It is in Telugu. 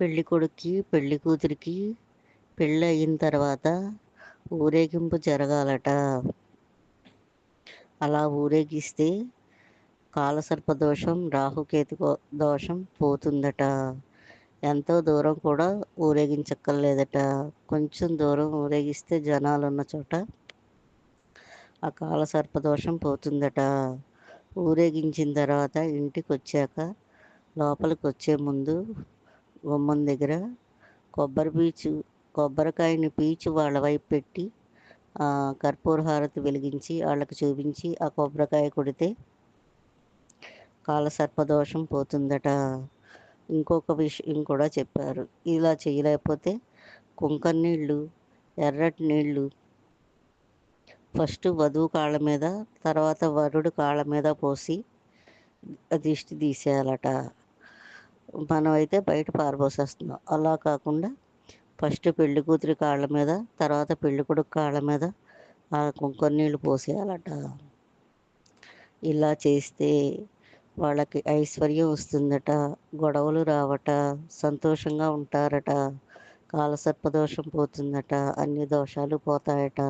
పెళ్లి కొడుక్కి పెళ్లి కూతురికి పెళ్ళి అయిన తర్వాత ఊరేగింపు జరగాలట. అలా ఊరేగిస్తే కాలసర్ప దోషం, రాహుకేతు దోషం పోతుందట. ఎంతో దూరం కూడా ఊరేగించక్కర్లేదట. కొంచెం దూరం ఊరేగిస్తే జనాలు ఉన్న చోట ఆ కాలసర్పదోషం పోతుందట. ఊరేగించిన తర్వాత ఇంటికి వచ్చాక లోపలికి వచ్చే ముందు గుమ్మం దగ్గర కొబ్బరికాయని పీచు వాళ్ళ వైపు పెట్టి కర్పూర హారతి వెలిగించి వాళ్ళకి చూపించి ఆ కొబ్బరికాయ కొడితే కాలసర్పదోషం పోతుందట. ఇంకొక విషయం కూడా చెప్పారు. ఇలా చేయలేకపోతే కుంకుమ నీళ్ళు, ఎర్రటి నీళ్ళు ఫస్ట్ వధువు కాళ్ళ మీద, తర్వాత వరుడు కాళ్ళ మీద పోసి దిష్టి తీసేయాలట. మనం అయితే బయట పారబోసేస్తున్నాం. అలా కాకుండా ఫస్ట్ పెళ్లి కూతురి కాళ్ళ మీద, తర్వాత పెళ్లి కొడుకు కాళ్ళ మీద ఆ కుంకుమ నీళ్ళు పోసేయాలట. ఇలా చేస్తే వాళ్ళకి ఐశ్వర్యం వస్తుందట, గొడవలు రావట, సంతోషంగా ఉంటారట, కాలసర్పదోషం పోతుందట, అన్ని దోషాలు పోతాయట.